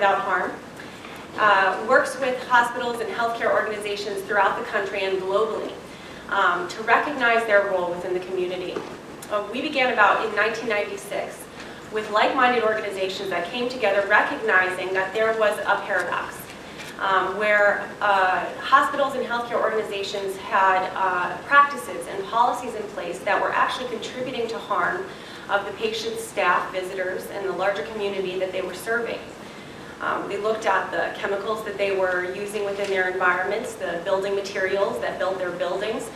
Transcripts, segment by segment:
Without Harm works with hospitals and healthcare organizations throughout the country and globally to recognize their role within the community. We began about in 1996 with like-minded organizations that came together recognizing that there was a paradox where hospitals and healthcare organizations had practices and policies in place that were actually contributing to harm of the patients, staff, visitors, and the larger community that they were serving. They looked at the chemicals that they were using within their environments, the building materials that built their buildings,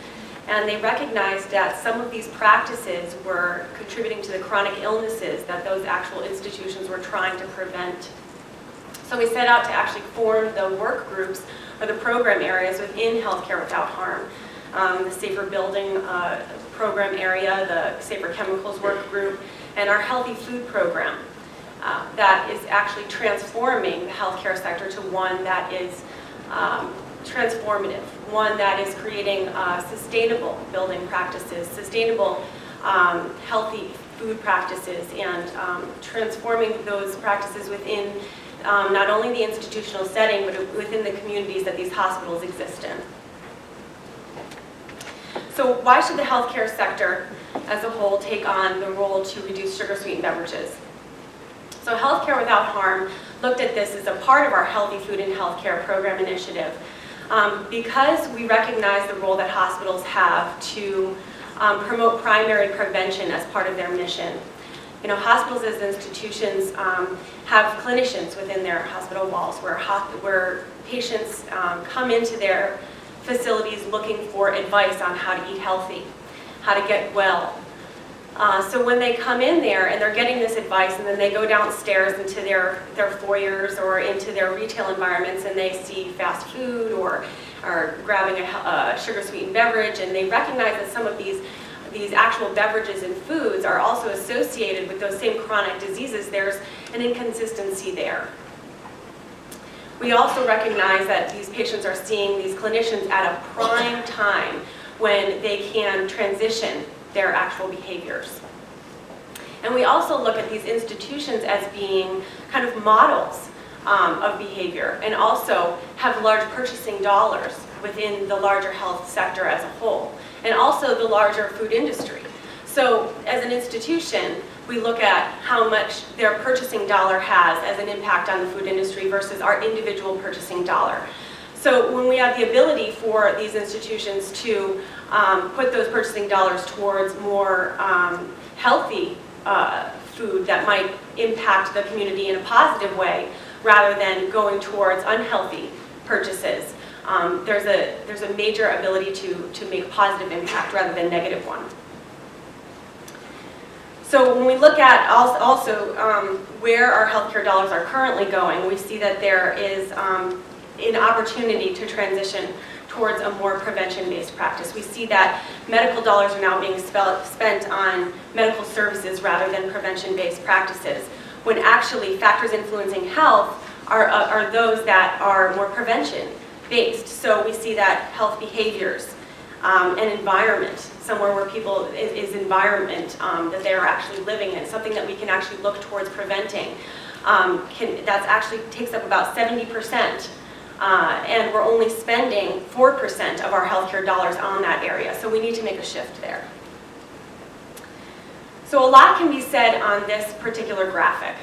and they recognized that some of these practices were contributing to the chronic illnesses that those actual institutions were trying to prevent. So we set out to actually form the work groups or the program areas within Healthcare Without Harm. The Safer Building program area, the Safer Chemicals work group, and our Healthy Food program that is actually transforming the healthcare sector to one that is transformative, one that is creating sustainable building practices, sustainable healthy food practices, and transforming those practices within not only the institutional setting, but within the communities that these hospitals exist in. So why should the healthcare sector as a whole take on the role to reduce sugar-sweetened beverages? So Healthcare Without Harm looked at this as a part of our Healthy Food and Healthcare program initiative because we recognize the role that hospitals have to promote primary prevention as part of their mission. You know, hospitals as institutions have clinicians within their hospital walls where patients come into their facilities looking for advice on how to eat healthy, how to get well. So when they come in there and they're getting this advice and then they go downstairs into their foyers or into their retail environments and they see fast food or grabbing a sugar-sweetened beverage, and they recognize that some of these actual beverages and foods are also associated with those same chronic diseases, there's an inconsistency there. We also recognize that these patients are seeing these clinicians at a prime time when they can transition their actual behaviors. And we also look at these institutions as being kind of models of behavior and also have large purchasing dollars within the larger health sector as a whole, and also the larger food industry. So as an institution, we look at how much their purchasing dollar has as an impact on the food industry versus our individual purchasing dollar. So when we have the ability for these institutions to put those purchasing dollars towards more healthy food that might impact the community in a positive way, rather than going towards unhealthy purchases, there's a major ability to make a positive impact rather than negative one. So when we look at also where our healthcare dollars are currently going, we see that there is an opportunity to transition towards a more prevention-based practice. We see that medical dollars are now being spent on medical services rather than prevention-based practices, when actually factors influencing health are those that are more prevention-based. So we see that health behaviors, and environment, somewhere where people is environment that they're actually living in, something that we can actually look towards preventing. That actually takes up about 70%, and we're only spending 4% of our healthcare dollars on that area. So we need to make a shift there. So a lot can be said on this particular graphic.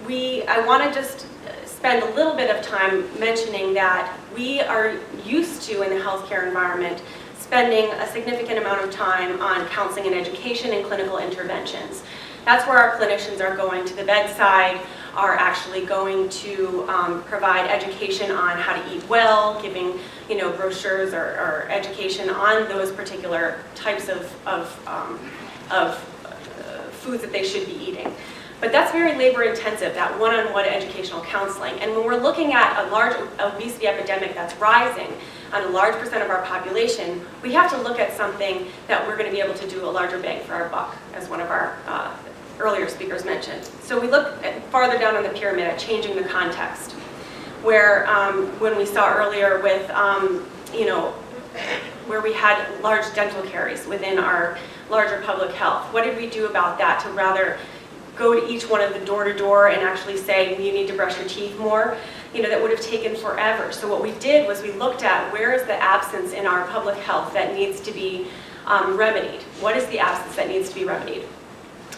I want to just spend a little bit of time mentioning that we are used to, in the healthcare environment, spending a significant amount of time on counseling and education and clinical interventions. That's where our clinicians are going to the bedside, are actually going to provide education on how to eat well, giving brochures or education on those particular types of foods that they should be eating. But that's very labor intensive, that one-on-one educational counseling. And when we're looking at a large obesity epidemic that's rising on a large percent of our population, we have to look at something that we're going to be able to do a larger bang for our buck, as one of our earlier speakers mentioned. So we look farther down on the pyramid at changing the context, where when we saw earlier with, where we had large dental caries within our larger public health, what did we do about that to rather go to each one of the door-to-door and actually say, you need to brush your teeth more, that would have taken forever. So what we did was we looked at where is the absence in our public health that needs to be remedied. What is the absence that needs to be remedied?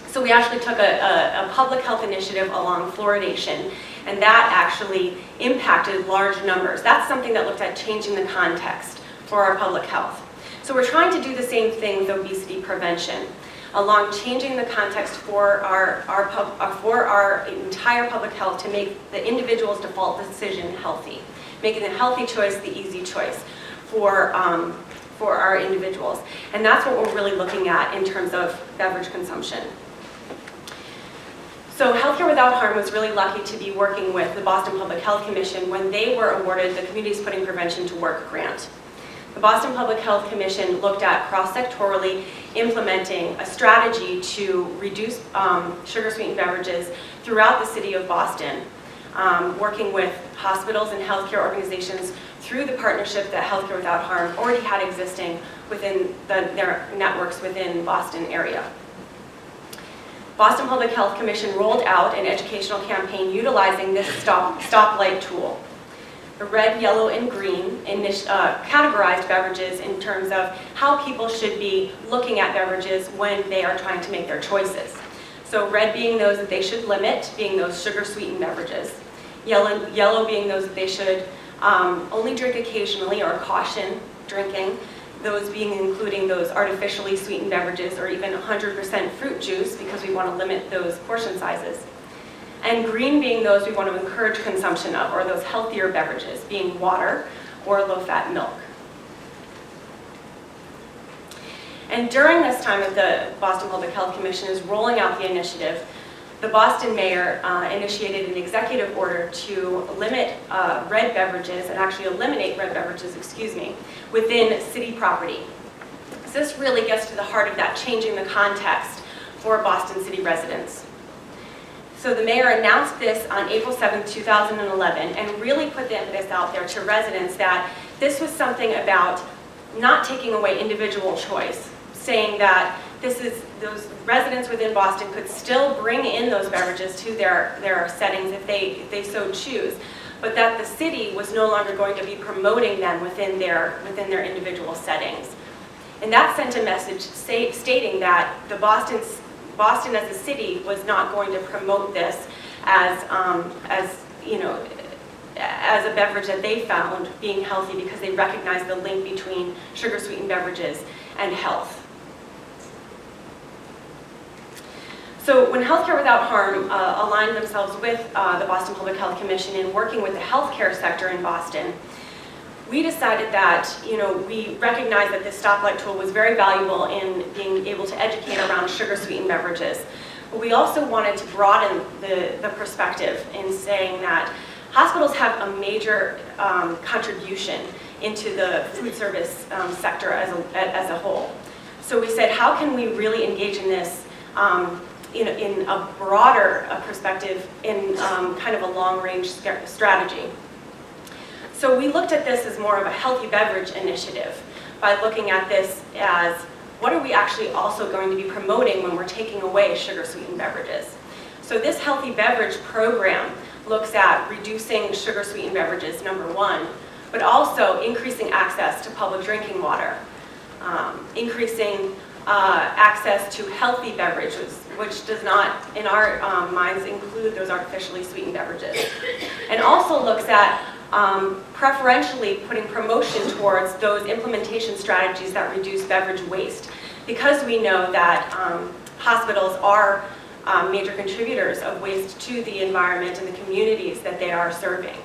So we actually took a public health initiative along fluoridation, and that actually impacted large numbers. That's something that looked at changing the context for our public health. So we're trying to do the same thing with obesity prevention, along changing the context for our entire public health to make the individual's default decision healthy, making the healthy choice the easy choice for our individuals. And that's what we're really looking at in terms of beverage consumption. So Healthcare Without Harm was really lucky to be working with the Boston Public Health Commission when they were awarded the Communities Putting Prevention to Work grant. The Boston Public Health Commission looked at cross-sectorally implementing a strategy to reduce sugar-sweetened beverages throughout the city of Boston, working with hospitals and healthcare organizations through the partnership that Healthcare Without Harm already had existing within their networks within Boston area. Boston Public Health Commission rolled out an educational campaign utilizing this stoplight tool. The red, yellow, and green categorized beverages in terms of how people should be looking at beverages when they are trying to make their choices. So red being those that they should limit, being those sugar-sweetened beverages. Yellow being those that they should only drink occasionally or caution drinking. Those being including those artificially sweetened beverages or even 100% fruit juice because we want to limit those portion sizes. And green being those we want to encourage consumption of, or those healthier beverages, being water or low-fat milk. And during this time that the Boston Public Health Commission is rolling out the initiative, the Boston mayor initiated an executive order to limit red beverages, and actually eliminate red beverages, within city property. So this really gets to the heart of that, changing the context for Boston city residents. So the mayor announced this on April 7th, 2011, and really put the emphasis out there to residents that this was something about not taking away individual choice, saying that those residents within Boston could still bring in those beverages to their settings if they so choose, but that the city was no longer going to be promoting them within their individual settings. And that sent a message stating that Boston as a city was not going to promote this as a beverage that they found being healthy because they recognized the link between sugar-sweetened beverages and health. So when Healthcare Without Harm aligned themselves with the Boston Public Health Commission in working with the healthcare sector in Boston, we decided that, we recognized that this stoplight tool was very valuable in being able to educate around sugar-sweetened beverages. But we also wanted to broaden the perspective in saying that hospitals have a major contribution into the food service sector as a whole. So we said, how can we really engage in this in a broader perspective in kind of a long-range strategy? So we looked at this as more of a healthy beverage initiative by looking at this as what are we actually also going to be promoting when we're taking away sugar-sweetened beverages. So this healthy beverage program looks at reducing sugar-sweetened beverages, number one, but also increasing access to public drinking water, increasing access to healthy beverages, which does not, in our minds, include those artificially sweetened beverages. And also looks at preferentially putting promotion towards those implementation strategies that reduce beverage waste, because we know that hospitals are major contributors of waste to the environment and the communities that they are serving.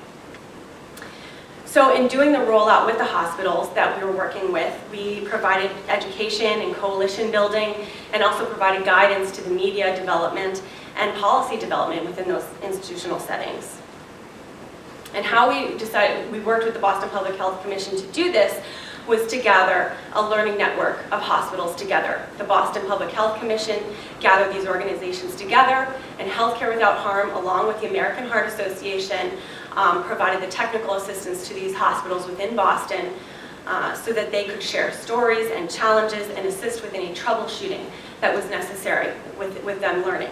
So in doing the rollout with the hospitals that we were working with, we provided education and coalition building, and also provided guidance to the media development and policy development within those institutional settings. And how we worked with the Boston Public Health Commission to do this was to gather a learning network of hospitals together. The Boston Public Health Commission gathered these organizations together, and Healthcare Without Harm, along with the American Heart Association, provided the technical assistance to these hospitals within Boston so that they could share stories and challenges and assist with any troubleshooting that was necessary with them learning.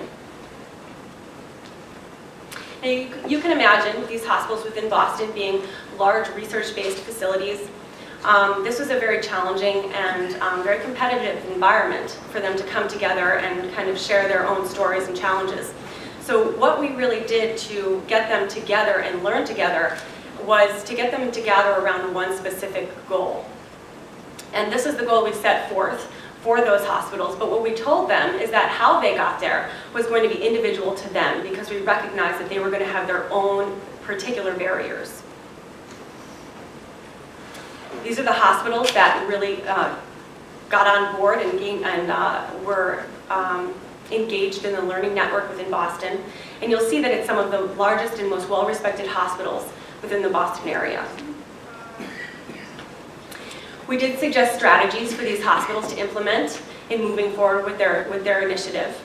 Now, you can imagine these hospitals within Boston being large research-based facilities. This was a very challenging and very competitive environment for them to come together and kind of share their own stories and challenges. So what we really did to get them together and learn together was to get them to gather around one specific goal. And this is the goal we set forth for those hospitals, but what we told them is that how they got there was going to be individual to them, because we recognized that they were going to have their own particular barriers. These are the hospitals that really got on board and were engaged in the learning network within Boston. And you'll see that it's some of the largest and most well-respected hospitals within the Boston area. We did suggest strategies for these hospitals to implement in moving forward with their initiative.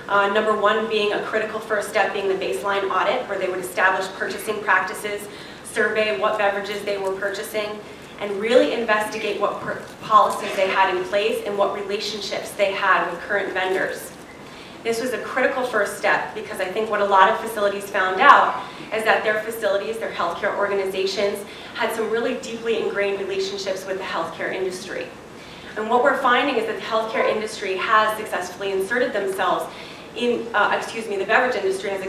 Number one being a critical first step being the baseline audit, where they would establish purchasing practices, survey what beverages they were purchasing, and really investigate what policies they had in place and what relationships they had with current vendors. This was a critical first step, because I think what a lot of facilities found out is that their facilities, their healthcare organizations, had some really deeply ingrained relationships with the healthcare industry. And what we're finding is that the healthcare industry has successfully inserted themselves in, the beverage industry has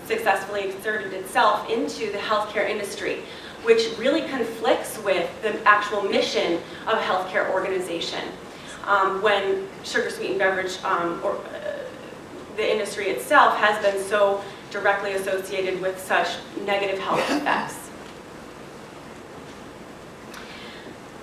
successfully inserted itself into the healthcare industry, which really conflicts with the actual mission of a healthcare organization. When sugar-sweetened beverage, the industry itself has been so directly associated with such negative health effects.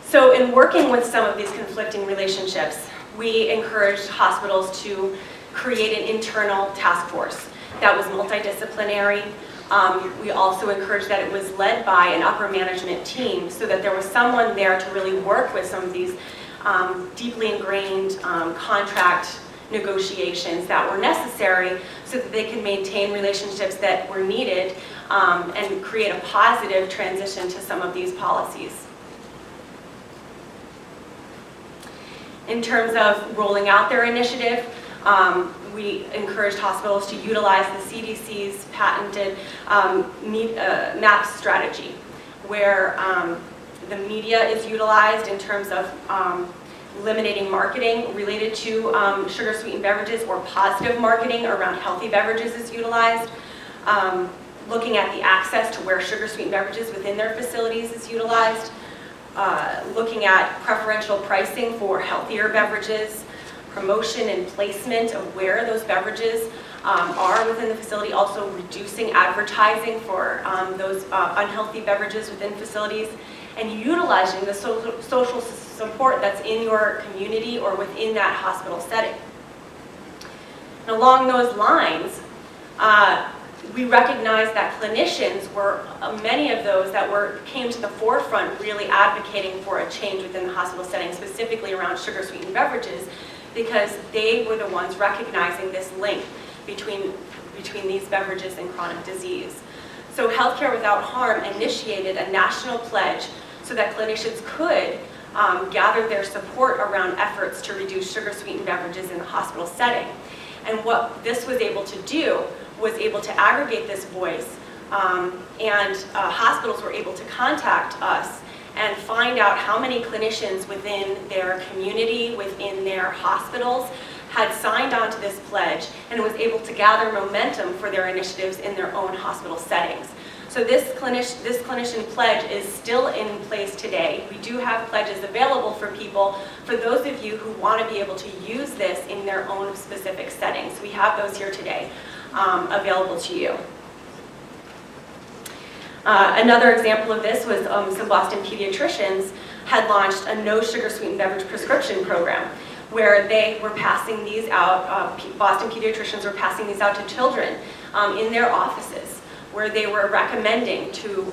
So in working with some of these conflicting relationships, we encouraged hospitals to create an internal task force that was multidisciplinary. We also encouraged that it was led by an upper management team, so that there was someone there to really work with some of these deeply ingrained contract negotiations that were necessary, so that they can maintain relationships that were needed and create a positive transition to some of these policies. In terms of rolling out their initiative, we encouraged hospitals to utilize the CDC's patented MAP strategy, where the media is utilized in terms of eliminating marketing related to sugar-sweetened beverages, or positive marketing around healthy beverages is utilized. Looking at the access to where sugar-sweetened beverages within their facilities is utilized. Looking at preferential pricing for healthier beverages, promotion and placement of where those beverages are within the facility, also reducing advertising for those unhealthy beverages within facilities, and utilizing the social support that's in your community or within that hospital setting. And along those lines, we recognize that clinicians were, many of those that came to the forefront really advocating for a change within the hospital setting, specifically around sugar-sweetened beverages, because they were the ones recognizing this link between these beverages and chronic disease. So Healthcare Without Harm initiated a national pledge so that clinicians could gather their support around efforts to reduce sugar-sweetened beverages in the hospital setting. And what this was able to do was able to aggregate this voice, and hospitals were able to contact us and find out how many clinicians within their community, within their hospitals, had signed on to this pledge, and was able to gather momentum for their initiatives in their own hospital settings. So this clinician pledge is still in place today. We do have pledges available for people, for those of you who want to be able to use this in their own specific settings. We have those here today available to you. Another example of this was some Boston pediatricians had launched a no sugar sweetened beverage prescription program, where they were passing these out, Boston pediatricians were passing these out to children in their offices, where they were recommending to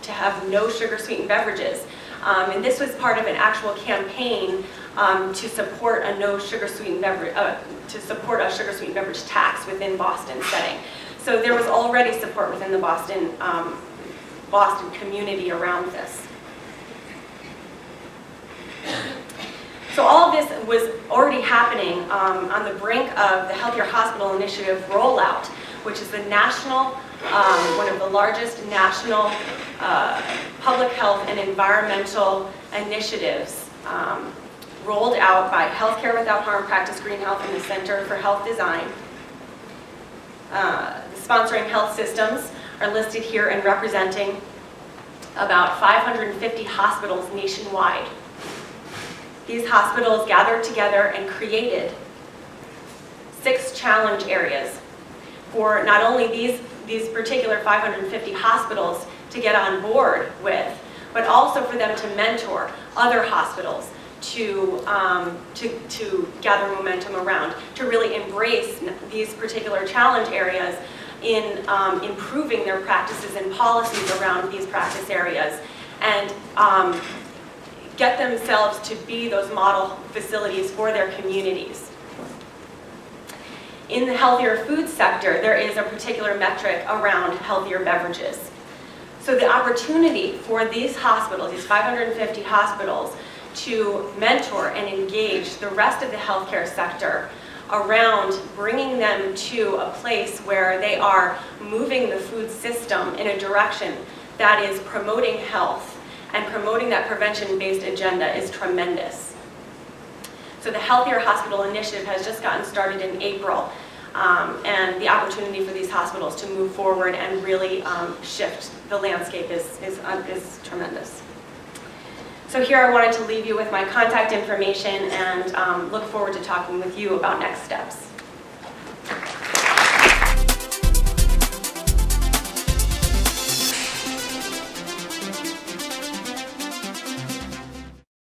have no sugar sweetened beverages. And this was part of an actual campaign to support a no sugar sweetened beverage, to support a sugar sweetened beverage tax within Boston setting. So there was already support within the Boston community around this. So all of this was already happening on the brink of the Healthier Hospital Initiative rollout, which is the national one of the largest national public health and environmental initiatives rolled out by Healthcare Without Harm, Practice Green Health, and the Center for Health Design. The sponsoring health systems are listed here and representing about 550 hospitals nationwide. These hospitals gathered together and created 6 challenge areas for not only these particular 550 hospitals to get on board with, but also for them to mentor other hospitals to gather momentum around, to really embrace these particular challenge areas in improving their practices and policies around these practice areas, and get themselves to be those model facilities for their communities. In the healthier food sector, there is a particular metric around healthier beverages. So the opportunity for these hospitals, these 550 hospitals, to mentor and engage the rest of the healthcare sector around bringing them to a place where they are moving the food system in a direction that is promoting health and promoting that prevention-based agenda is tremendous. So the Healthier Hospital Initiative has just gotten started in April, and the opportunity for these hospitals to move forward and really shift the landscape is tremendous. So here I wanted to leave you with my contact information and look forward to talking with you about next steps.